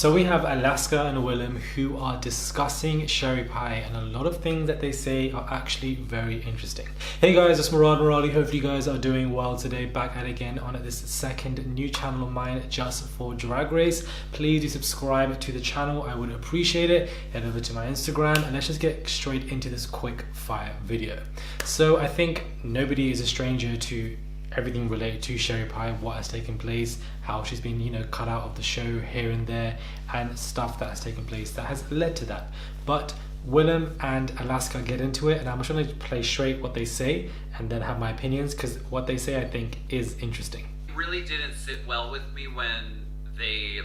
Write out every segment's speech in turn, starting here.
So we have Alaska and Willam who are discussing Sherry Pie, and a lot of things that they say are actually very interesting. Hey guys, it's Murali. Hopefully you guys are doing well today. Back at it again on this second new channel of mine just for Drag Race. Please do subscribe to the channel. I would appreciate it. Head over to my Instagram and let's just get straight into this quick fire video. So I think nobody is a stranger to everything related to Sherry Pie, what has taken place, how she's been, cut out of the show here and there, and stuff that has taken place that has led to that. But Willam and Alaska get into it, and I'm just going to play straight what they say and then have my opinions, because what they say I think is interesting. It really didn't sit well with me when they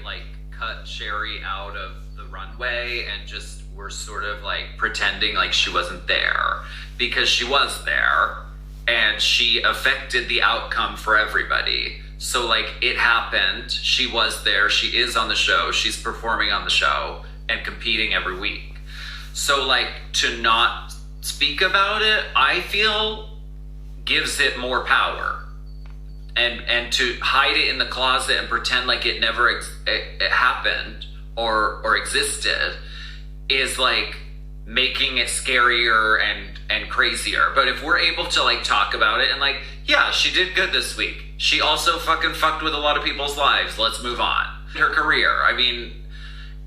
cut Sherry out of the runway and just were sort of pretending like she wasn't there, because she was there. And she affected the outcome for everybody. So it happened, she was there, she is on the show, she's performing on the show and competing every week. So to not speak about it, I feel gives it more power. And to hide it in the closet and pretend like it never it happened or existed is making it scarier and crazier. But if we're able to talk about it and yeah, she did good this week, she also fucking fucked with a lot of people's lives, let's move on. Her career, I mean,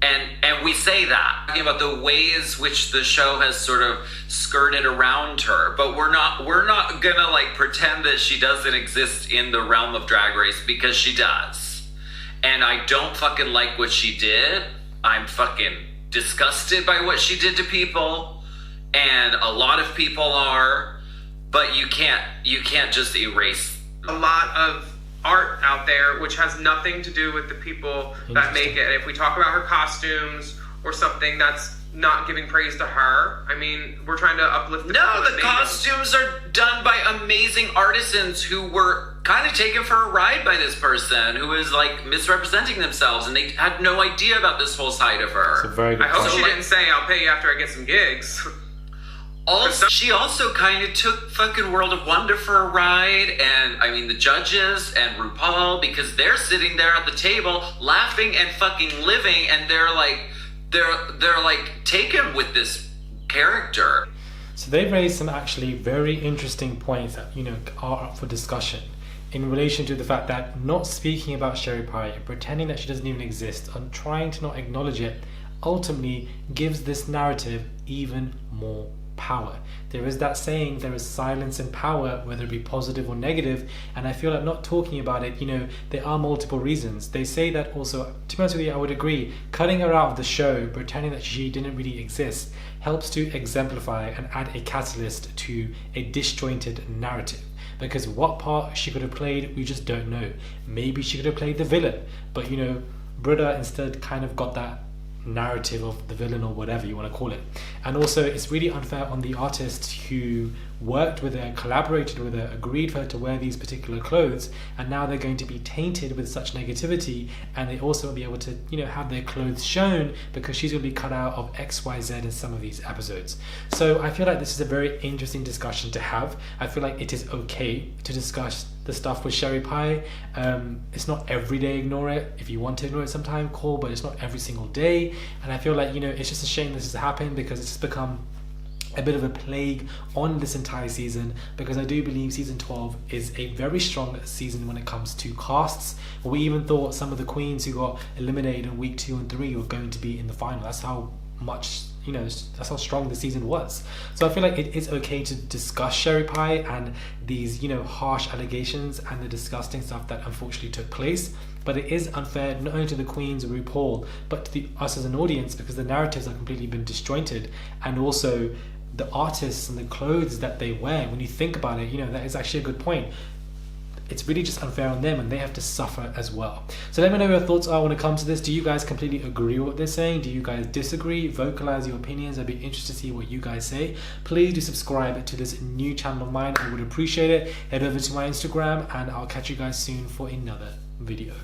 and we say that talking about the ways which the show has sort of skirted around her, but we're not gonna pretend that she doesn't exist in the realm of Drag Race, because she does. And I don't fucking like what she did. I'm fucking disgusted by what she did to people, and a lot of people are, but you can't just erase a lot of art out there which has nothing to do with the people that make it. If we talk about her costumes or something that's not giving praise to her, I mean, we're trying to uplift the costumes are done by amazing artisans who were kind of taken for a ride by this person who is misrepresenting themselves, and they had no idea about this whole side of her. It's a very good I hope point. she didn't say, I'll pay you after I get some gigs. She also kind of took fucking World of Wonder for a ride, and I mean the judges and RuPaul, because they're sitting there at the table laughing and fucking living, and they're taken with this character. So they've raised some actually very interesting points that are up for discussion in relation to the fact that not speaking about Sherry Pie and pretending that she doesn't even exist and trying to not acknowledge it ultimately gives this narrative even more power. There is that saying, there is silence and power, whether it be positive or negative, and I feel like not talking about it, there are multiple reasons. They say that also, to be honest with you, I would agree, cutting her out of the show, pretending that she didn't really exist, helps to exemplify and add a catalyst to a disjointed narrative. Because what part she could have played, we just don't know. Maybe she could have played the villain, but Britta instead kind of got that narrative of the villain, or whatever you want to call it. And also it's really unfair on the artists who worked with her, collaborated with her, agreed for her to wear these particular clothes, and now they're going to be tainted with such negativity, and they also won't be able to have their clothes shown because she's going to be cut out of XYZ in some of these episodes. So I feel like this is a very interesting discussion to have. I feel like it is okay to discuss the stuff with Sherry Pie. It's not every day ignore it. If you want to ignore it sometime, cool, but it's not every single day. And I feel like it's just a shame this has happened, because it's just become a bit of a plague on this entire season, because I do believe season 12 is a very strong season when it comes to casts. We even thought some of the queens who got eliminated in week 2 and 3 were going to be in the final. That's how much that's how strong the season was. So I feel like it is okay to discuss Sherry Pie and these harsh allegations and the disgusting stuff that unfortunately took place, but it is unfair not only to the queens, RuPaul, but to us as an audience, because the narratives have completely been disjointed, and also the artists and the clothes that they wear. When you think about it, that is actually a good point. It's really just unfair on them, and they have to suffer as well. So let me know your thoughts are when it comes to this. Do you guys completely agree with what they're saying? Do you guys disagree? Vocalize your opinions. I'd be interested to see what you guys say. Please do subscribe to this new channel of mine. I would appreciate it. Head over to my Instagram, and I'll catch you guys soon for another video.